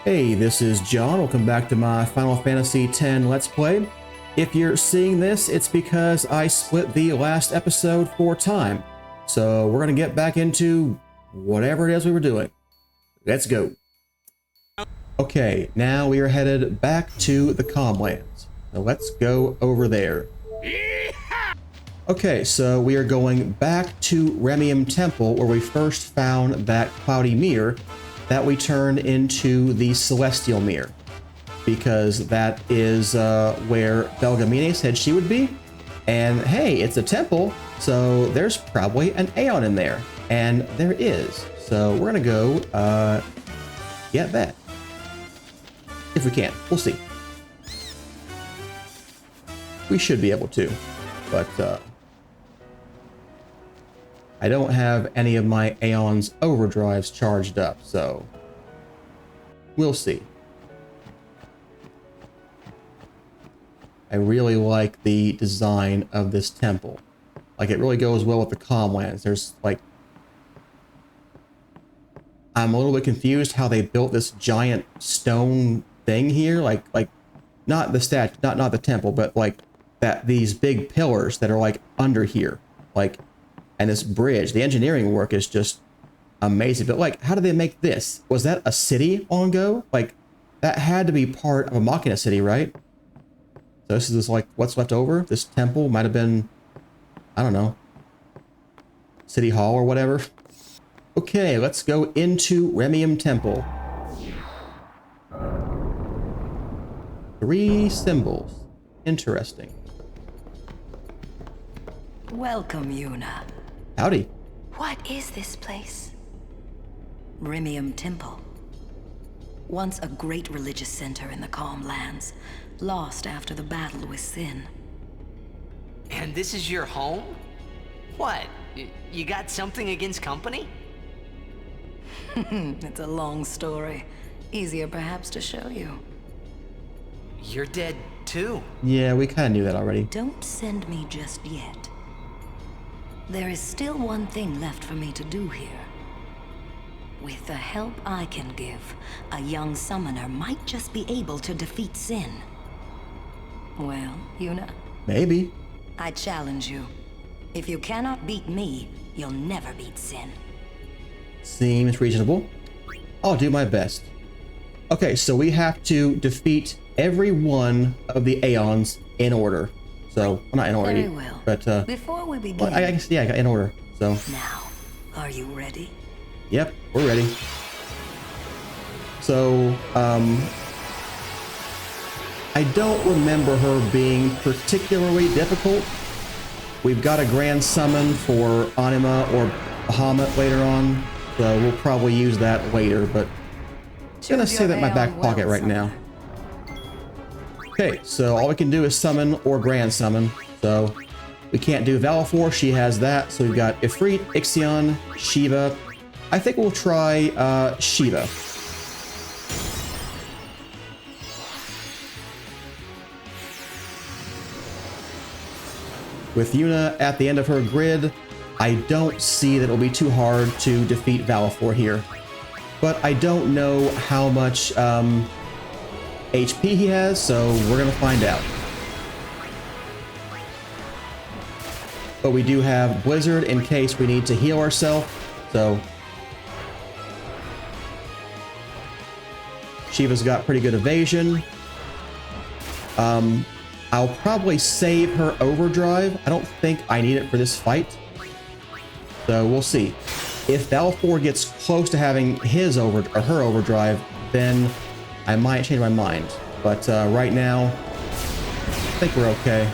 Hey, this is John. Welcome back to my Final Fantasy X Let's Play. If you're seeing this, it's because I split the last episode for time. So we're going to get back into whatever it is we were doing. Let's go. Okay, now we are headed back to the Calmlands. So let's go over there. Okay, so we are going back to Remium Temple, where we first found that cloudy mirror that we turned into the Celestial Mirror, because that is where Belgamine said she would be. And hey, it's a temple, so there's probably an Aeon in there, and there is. So we're gonna go get that. If we can, we'll see. We should be able to, but I don't have any of my Aeon's overdrives charged up, so we'll see. I really like the design of this temple. Like, it really goes well with the Calmlands. There's like, I'm a little bit confused how they built this giant stone thing here. Like not the statue, not the temple, but like these big pillars that are like under here, like. And this bridge, the engineering work is just amazing. But like, how did they make this? Was that a city long ago? Like, that had to be part of a Machina city, right? So this is like what's left over. This temple might have been, I don't know, City Hall or whatever. Okay, let's go into Remium Temple. 3 symbols. Interesting. Welcome, Yuna. Howdy. What is this place? Remium Temple. Once a great religious center in the Calm Lands, lost after the battle with Sin. And this is your home? What? You got something against company? It's a long story. Easier perhaps to show you. You're dead too. Yeah, we kind of knew that already. Don't send me just yet. There is still one thing left for me to do here. With the help I can give, a young summoner might just be able to defeat Sin. Well, Yuna? Maybe. I challenge you. If you cannot beat me, you'll never beat Sin. Seems reasonable. I'll do my best. Okay, so we have to defeat every one of the Aeons in order. So, well, not in order, Very well. but before we begin, well, I guess, yeah, in order. So now, are you ready? Yep, we're ready. So, I don't remember her being particularly difficult. We've got a grand summon for Anima or Bahamut later on, so we'll probably use that later, but I'm gonna save that in my back pocket right now. Okay, so all we can do is summon or grand summon. So we can't do Valifor, she has that. So we've got Ifrit, Ixion, Shiva. I think we'll try Shiva. With Yuna at the end of her grid, I don't see that it'll be too hard to defeat Valifor here. But I don't know how much HP he has, so we're gonna find out. But we do have Blizzard in case we need to heal ourselves, so Shiva's got pretty good evasion. I'll probably save her overdrive. I don't think I need it for this fight, so we'll see. If Valifor gets close to having his her overdrive, then I might change my mind, but right now, I think we're okay.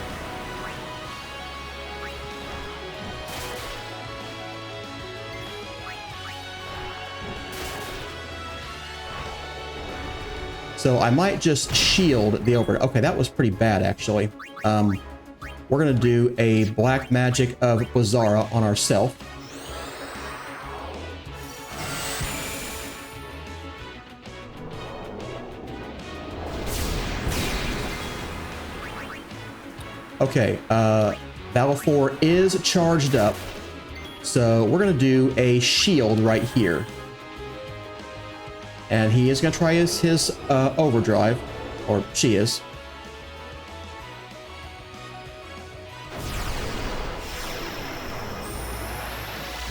So I might just shield the overdrive. Okay, that was pretty bad, actually. We're gonna do a black magic of Blizzara on ourselves. Okay, Valifor is charged up, so we're gonna do a shield right here. And he is going to try his overdrive, or she is.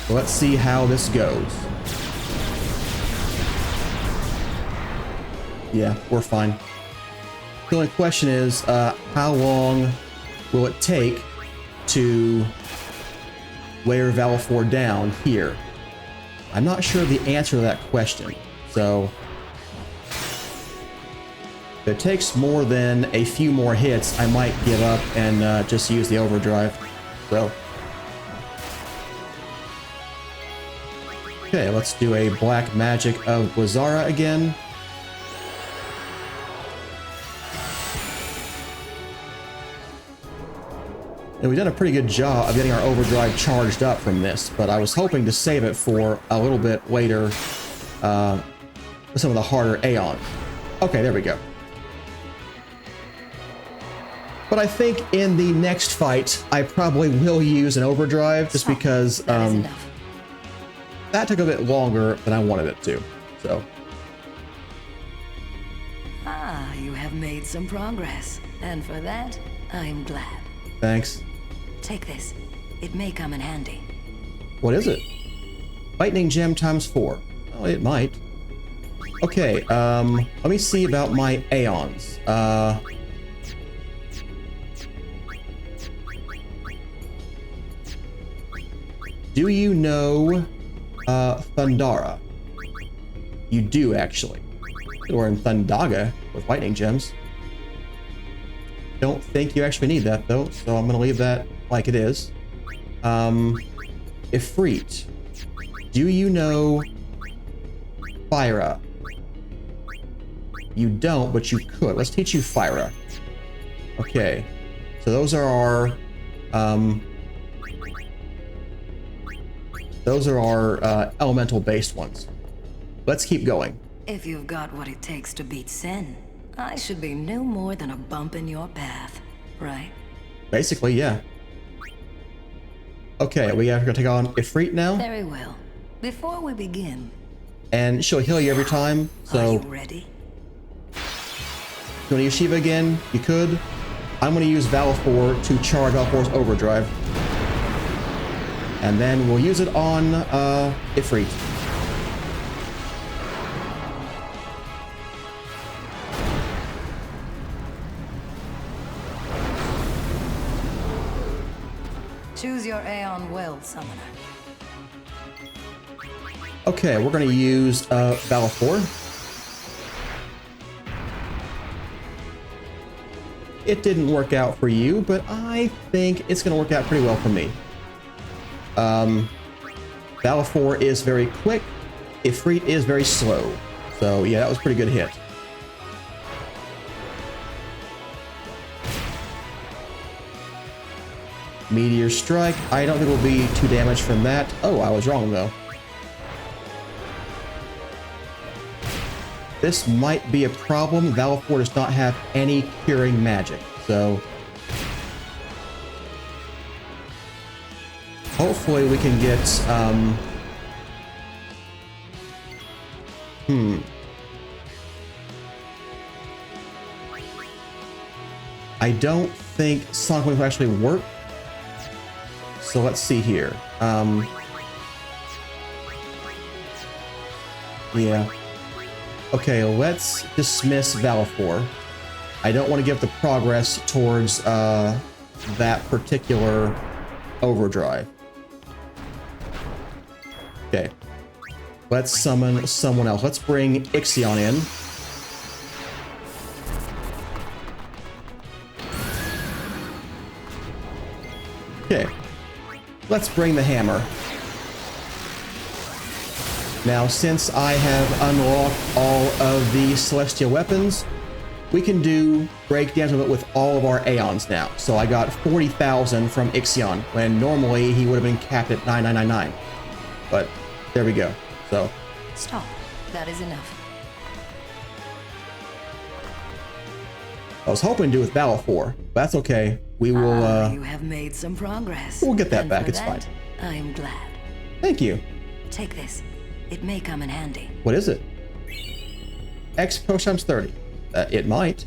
So let's see how this goes. Yeah, we're fine. The only question is, how long will it take to wear Valifor down here? I'm not sure the answer to that question. So if it takes more than a few more hits, I might give up and just use the overdrive. So okay, let's do a black magic of Wazara again. And we've done a pretty good job of getting our overdrive charged up from this, but I was hoping to save it for a little bit later with some of the harder Aeons. Okay, there we go. But I think in the next fight, I probably will use an overdrive just because that took a bit longer than I wanted it to. So. Ah, you have made some progress, and for that, I'm glad. Thanks. Take this. It may come in handy. What is it? Lightning gem times 4. Oh, it might. Okay, let me see about my Aeons. Do you know Thundara? You do, actually. Or in Thundaga with lightning gems. Don't think you actually need that, though, so I'm gonna leave that like it is. Ifrit. Do you know Fyra? You don't, but you could. Let's teach you Fyra. Okay. So those are our elemental-based ones. Let's keep going. If you've got what it takes to beat Sin, I should be no more than a bump in your path, right? Basically, yeah. Okay, we have to take on Ifrit now. Very well. Before we begin... And she'll heal you every time, so... Are you ready? You want to use Shiva again? You could. I'm going to use Valifor to charge Valifor's overdrive. And then we'll use it on Ifrit. Choose your Aeon well, Summoner. Okay, we're going to use Valifor. It didn't work out for you, but I think it's going to work out pretty well for me. Valifor is very quick. Ifrit is very slow. So yeah, that was a pretty good hit. Meteor Strike. I don't think we'll be too damaged from that. Oh, I was wrong though. This might be a problem. Valifor does not have any curing magic, so hopefully we can get I don't think Sonic Wave will actually work. So let's see here. Yeah. Okay, let's dismiss Valifor. I don't want to give the progress towards that particular overdrive. Okay. Let's summon someone else. Let's bring Ixion in. Okay. Let's bring the hammer. Now, since I have unlocked all of the celestial weapons, we can do break damage with all of our Aeons now. So I got 40,000 from Ixion, when normally he would have been capped at 9,999. But there we go. So stop. That is enough. I was hoping to do with Valifor, but that's okay. We will. You have made some progress. We'll get that and back. for It's that, fine. I am glad. Thank you. Take this. It may come in handy. What is it? X push times 30? It might.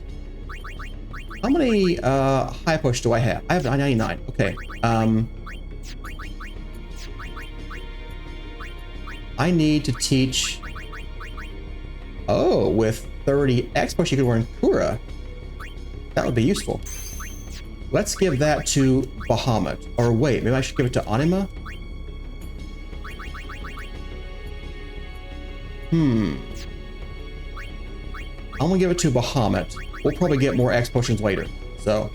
How many high push do I have? I have 99. Okay. I need to teach. Oh, with 30 X push, you could learn Kura. That would be useful. Let's give that to Bahamut. Or wait, maybe I should give it to Anima? I'm gonna give it to Bahamut. We'll probably get more X potions later. So.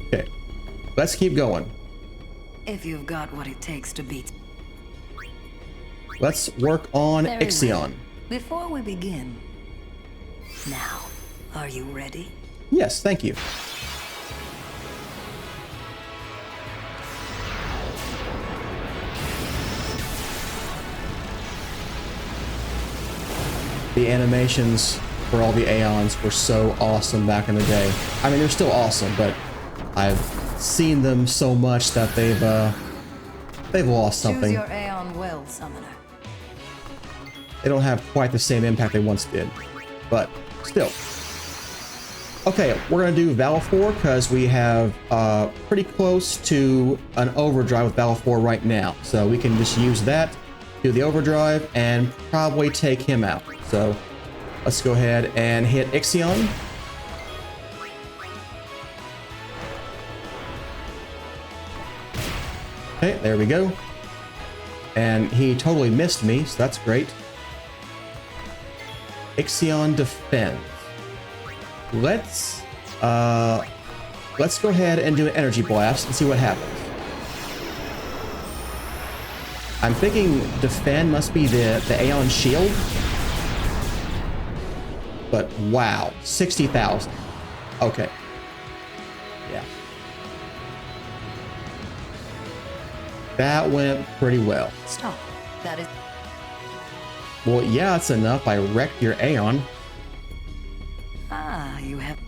Okay. Let's keep going. If you've got what it takes to beat. Let's work on Very Ixion. well. Before we begin. Now, are you ready? Yes, thank you. The animations for all the Aeons were so awesome back in the day. I mean, they're still awesome, but I've seen them so much that they've lost Choose something. your Aeon well, Summoner. They don't have quite the same impact they once did, but still. Okay, we're gonna do Val 4 because we have pretty close to an overdrive with Val 4 right now. So we can just use that, do the overdrive, and probably take him out. So let's go ahead and hit Ixion. Okay, there we go. And he totally missed me, so that's great. Ixion defends. Let's go ahead and do an energy blast and see what happens. I'm thinking defend must be the Aeon shield. But wow, 60,000. Okay. Yeah. That went pretty well. Stop. That is. Well, yeah, it's enough. I wrecked your Aeon. Ah, you have.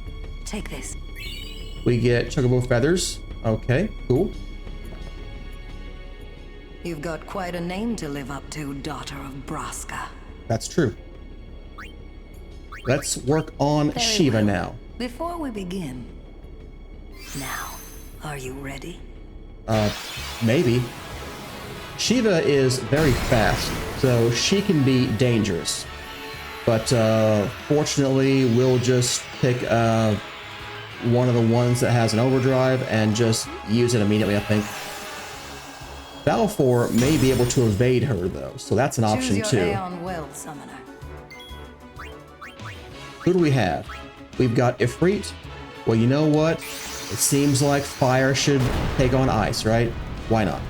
Take this. We get Chocobo feathers. Okay, cool. You've got quite a name to live up to, daughter of Braska. That's true. Let's work on Very Shiva well. now. Before we begin. Now, are you ready? Maybe. Shiva is very fast, so she can be dangerous. But fortunately, we'll just pick one of the ones that has an overdrive and just use it immediately, I think. Balfour may be able to evade her, though, so that's an option, Choose your too. Aeon well, Summoner. Who do we have? We've got Ifrit. Well, you know what? It seems like fire should take on ice, right? Why not?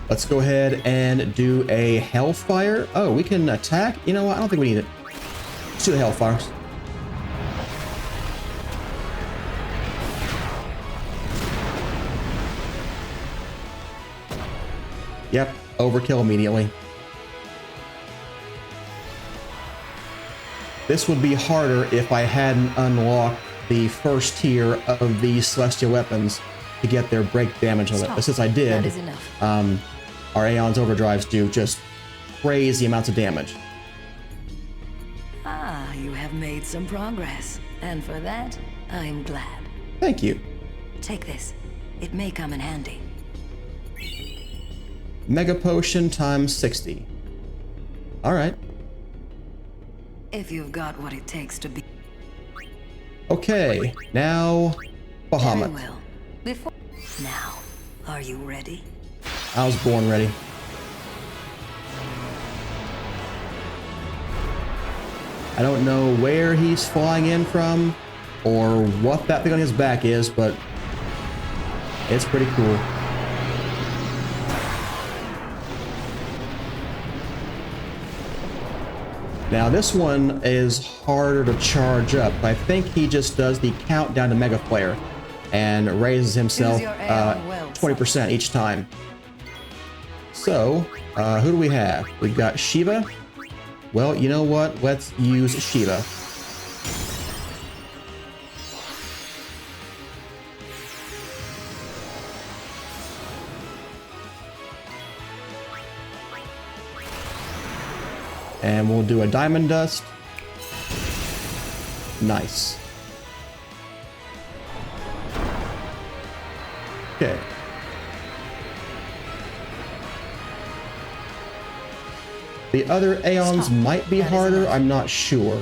Let's go ahead and do a Hellfire. Oh, we can attack? You know what? I don't think we need it. Let's do the Hellfires. Yep, overkill immediately. This would be harder if I hadn't unlocked the first tier of these celestial weapons to get their break damage on it. But since I did, That is enough. our Aeon's overdrives do just crazy amounts of damage. Ah, you have made some progress. And for that, I am glad. Thank you. Take this. It may come in handy. Mega Potion times 60. Alright. If you've got what it takes to be. Okay, now Very Bahamut. well. Before. Now, are you ready? I was born ready. I don't know where he's flying in from or what that thing on his back is, but it's pretty cool. Now this one is harder to charge up. I think he just does the countdown to Mega Flare and raises himself Choose your Aeon well, 20% each time. So, who do we have? We've got Shiva. Well, you know what? Let's use Shiva. And we'll do a diamond dust. Nice. Okay. The other Aeons Stop. might be That is harder. enough. I'm not sure.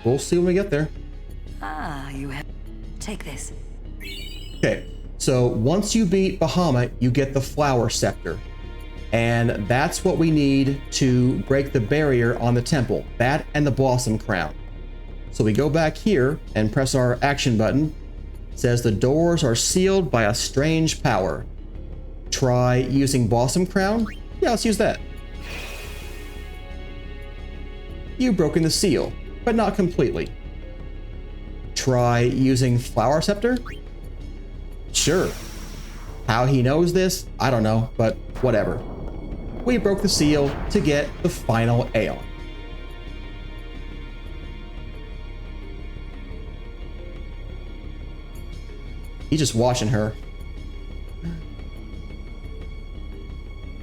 We'll see when we get there. Ah, you have... Take this. Okay, so once you beat Bahamut, you get the Flower Scepter. And that's what we need to break the barrier on the temple. That and the Blossom Crown. So we go back here and press our action button. It says the doors are sealed by a strange power. Try using Blossom Crown? Yeah, let's use that. You've broken the seal, but not completely. Try using Flower Scepter? Sure. How he knows this, I don't know, but whatever. We broke the seal to get the final Aeon. He's just watching her.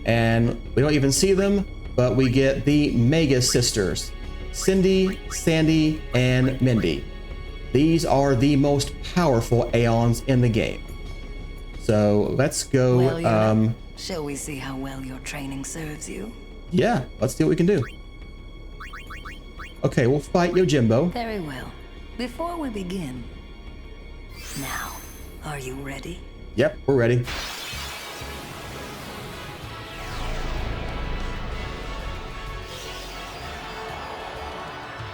And we don't even see them, but we get the Mega Sisters, Cindy, Sandy, and Mindy. These are the most powerful Aeons in the game. So let's go, Well, you know, shall we see how well your training serves you? yeah, let's see what we can do. Okay, we'll fight Yojimbo. Very well. Before we begin... Now, are you ready? Yep, we're ready.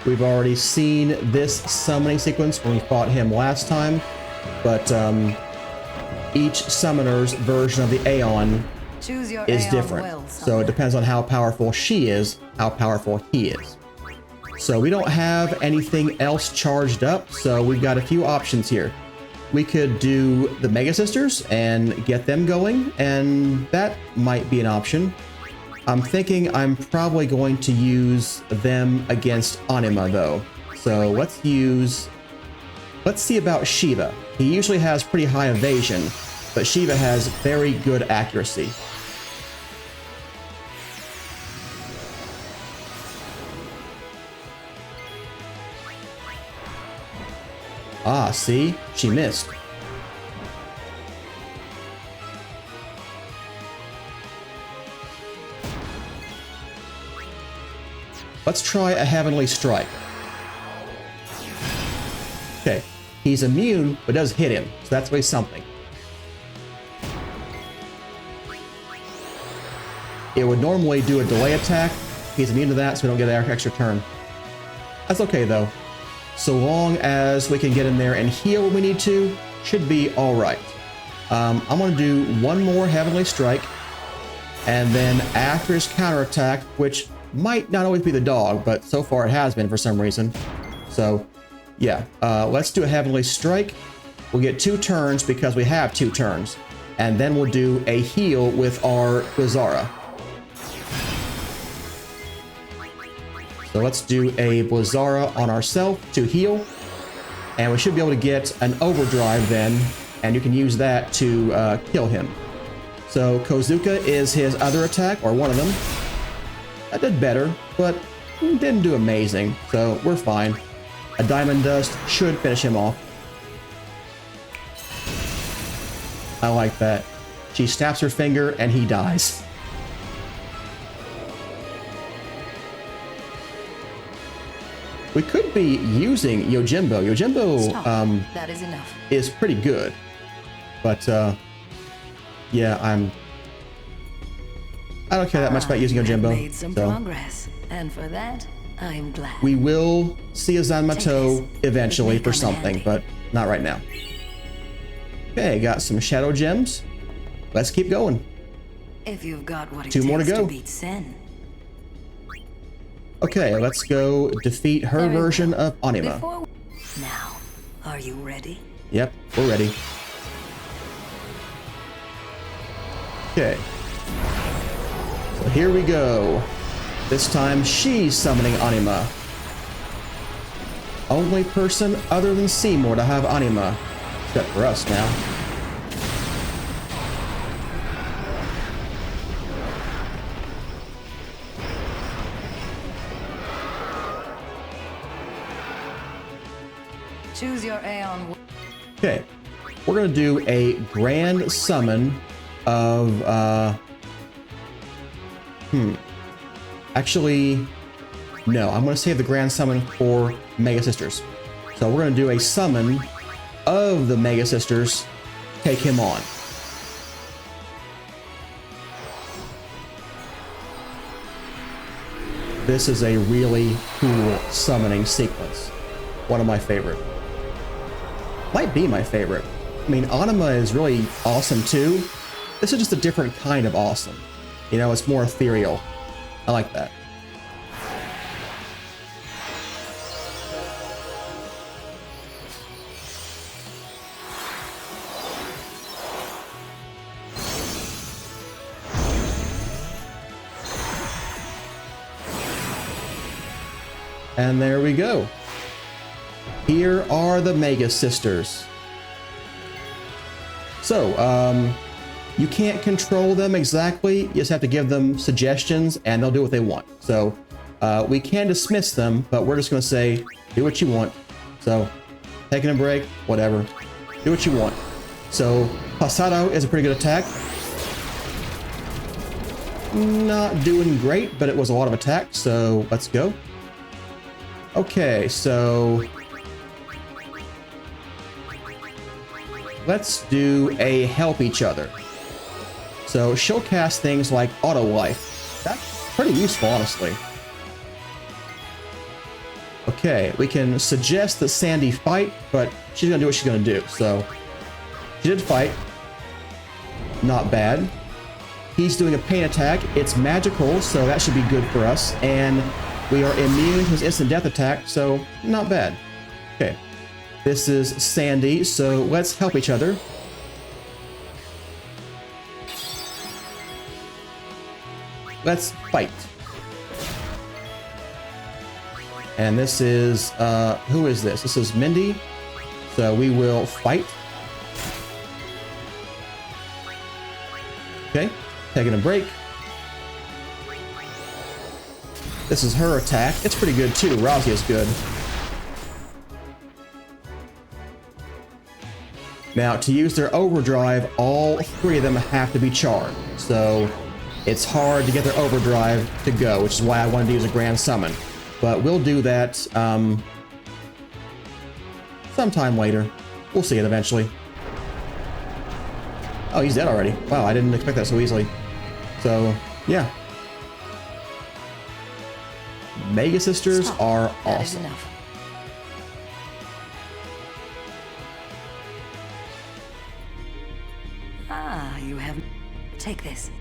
We've already seen this summoning sequence when we fought him last time, but each summoner's version of the Aeon Choose your is Aeon different. well, So it depends on how powerful she is, how powerful he is. So we don't have anything else charged up, so we've got a few options here. We could do the Mega Sisters and get them going, and that might be an option. I'm thinking I'm probably going to use them against Anima though. So let's see about Shiva. He usually has pretty high evasion, but Shiva has very good accuracy. Ah, see? She missed. Let's try a Heavenly Strike. Okay, he's immune, but does hit him, so that's at least something. It would normally do a delay attack. He's immune to that, so we don't get an extra turn. That's okay, though. So long as we can get in there and heal when we need to, should be all right. I'm going to do one more Heavenly Strike, and then after his counterattack, which might not always be the dog, but so far it has been for some reason. So, yeah, let's do a Heavenly Strike. We'll get 2 turns because we have 2 turns, and then we'll do a heal with our Blizzara. So let's do a Blizzara on ourselves to heal, and we should be able to get an overdrive then, and you can use that to kill him. So Kozuka is his other attack, or one of them. That did better, but didn't do amazing, so we're fine. A Diamond Dust should finish him off. I like that. She snaps her finger and he dies. We could be using Yojimbo. Yojimbo That is enough. is pretty good, but yeah, I don't care that much about using You have Yojimbo. made some So progress, and for that, I'm glad. we will see a Zanmato Take this. eventually It may for come in something, handy. but not right now. Okay, got some Shadow Gems. Let's keep going. If you've got what it 2 more to takes go. beat Sen. Okay, let's go defeat her Very version well. of Anima. Now, are you ready? Yep, we're ready. Okay. So here we go. This time she's summoning Anima. Only person other than Seymour to have Anima. Except for us now. Choose your Aeon. Okay, we're gonna do a grand summon of actually, no, I'm gonna save the grand summon for Mega Sisters. So we're gonna do a summon of the Mega Sisters. Take him on. This is a really cool summoning sequence. One of my favorite. Might be my favorite. I mean, Anima is really awesome too. This is just a different kind of awesome. You know, it's more ethereal. I like that. And there we go. Here are the Mega Sisters. So, you can't control them exactly. You just have to give them suggestions and they'll do what they want. So, we can dismiss them, but we're just going to say, do what you want. So, taking a break, whatever. Do what you want. So, Pasado is a pretty good attack. Not doing great, but it was a lot of attack, so let's go. Okay, so let's do a help each other. So she'll cast things like auto life. That's pretty useful, honestly. Okay, we can suggest that Sandy fight, but she's gonna do what she's gonna do. So she did fight. Not bad. He's doing a pain attack. It's magical, so that should be good for us. And we are immune to his instant death attack, so not bad. Okay, this is Sandy, so let's help each other. Let's fight. And this is, who is this? This is Mindy, so we will fight. Okay, taking a break. This is her attack. It's pretty good too. Razia is good. Now, to use their overdrive, all three of them have to be charred. So it's hard to get their overdrive to go, which is why I wanted to use a grand summon. But we'll do that sometime later. We'll see it eventually. Oh, he's dead already. Wow, I didn't expect that so easily. So, yeah. Mega Sisters are awesome. Ah, you have... Take this.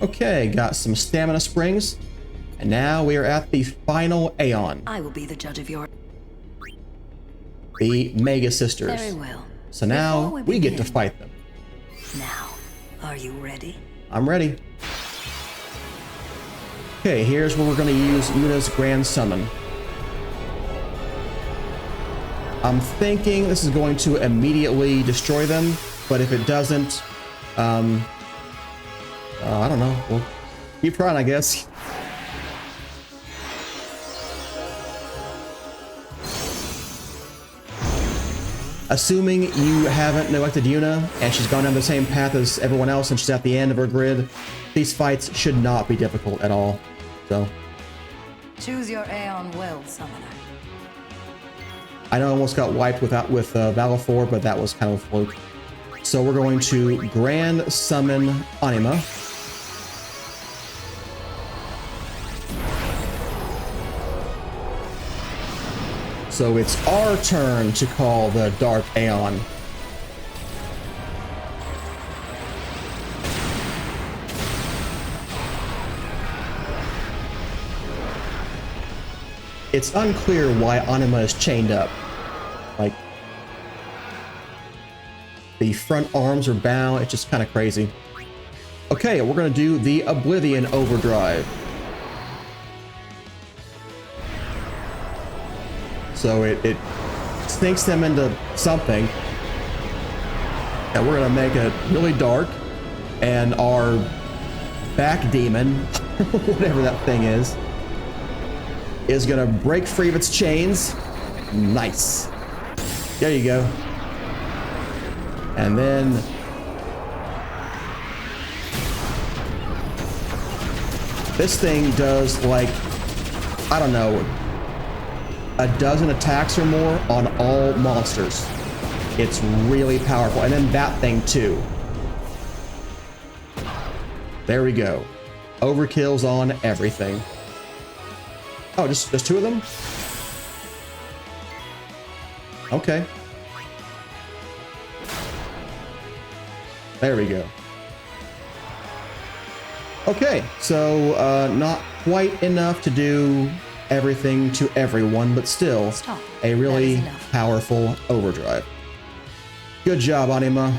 Okay, got some stamina springs. And now we are at the final Aeon. I will be the judge of your... The Mega Sisters. Very well. So now Before we get to begin, fight them. Now, are you ready? I'm ready. Okay, here's where we're going to use Yuna's Grand Summon. I'm thinking this is going to immediately destroy them, but if it doesn't, I don't know. We'll keep trying, I guess. Assuming you haven't neglected Yuna and she's gone down the same path as everyone else and she's at the end of her grid, these fights should not be difficult at all. So, Choose your Aeon well, Summoner. I know I almost got wiped with Valifor, but that was kind of a fluke. So we're going to Grand Summon Anima. So it's our turn to call the Dark Aeon. It's unclear why Anima is chained up. Like, the front arms are bound. It's just kind of crazy. Okay, we're going to do the Oblivion Overdrive. So it sinks them into something. And we're going to make it really dark. And our back demon, whatever that thing is gonna break free of its chains. Nice. There you go. And then this thing does like, I don't know, a dozen attacks or more on all monsters. It's really powerful. And then that thing too. There we go. Overkills on everything. Oh, just two of them? Okay. There we go. Okay, so not quite enough to do everything to everyone, but still a really powerful overdrive. Good job, Anima.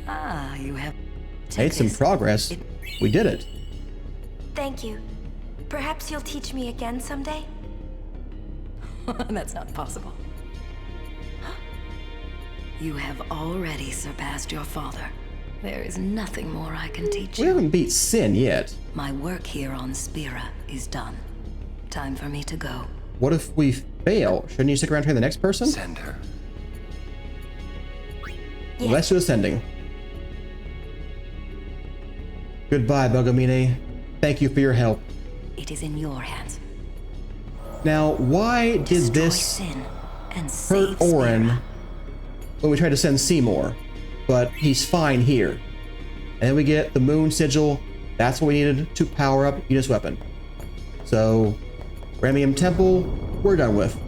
Ah, you have made some progress. We did it. Thank you. Perhaps you'll teach me again someday? That's not possible. You have already surpassed your father. There is nothing more I can teach you. We haven't beat Sin yet. My work here on Spira is done. Time for me to go. What if we fail? Shouldn't you stick around to train the next person? Send her. Yes. Let's do ascending. Goodbye, Bugomine. Thank you for your help. It is in your hands. Now, why did Destroy this sin and hurt save Orin Spira. when we tried to send Seymour? But he's fine here. And then we get the Moon Sigil. That's what we needed to power up Yuna's weapon. So, Ramium Temple, we're done with.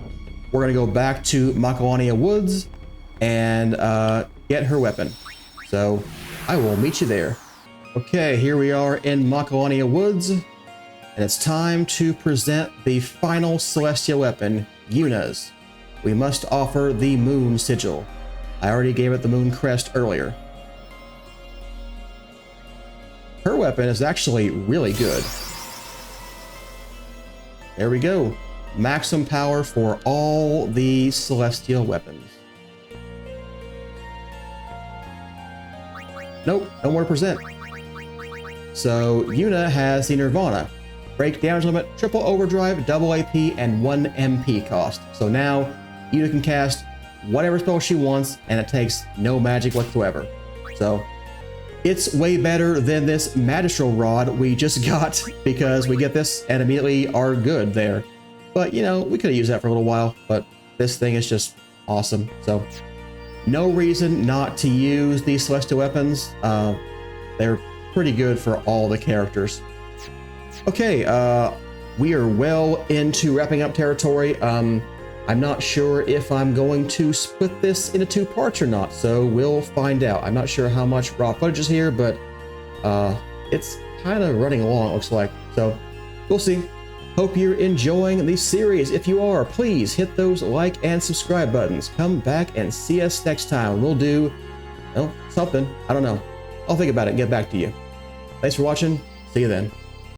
We're gonna go back to Makalania Woods and get her weapon. So, I will meet you there. Okay, here we are in Makalania Woods. And it's time to present the final Celestial weapon, Yuna's. We must offer the Moon Sigil. I already gave it the Moon Crest earlier. Her weapon is actually really good. There we go. Maximum power for all the Celestial weapons. Nope, no more to present. So Yuna has the Nirvana. Break damage limit, triple overdrive, double AP, and 1 MP cost. So now Yuna can cast whatever spell she wants, and it takes no magic whatsoever. So it's way better than this Magistral Rod we just got, because we get this and immediately are good there. But you know, we could have used that for a little while, but this thing is just awesome. So no reason not to use these Celestial weapons. They're pretty good for all the characters. Okay, we are well into wrapping up territory. I'm not sure if I'm going to split this into 2 parts or not, so we'll find out. I'm not sure how much raw footage is here, but it's kind of running along, it looks like. So we'll see. Hope you're enjoying the series. If you are, please hit those like and subscribe buttons. Come back and see us next time. We'll do, well, something. I don't know. I'll think about it and get back to you. Thanks for watching. See you then.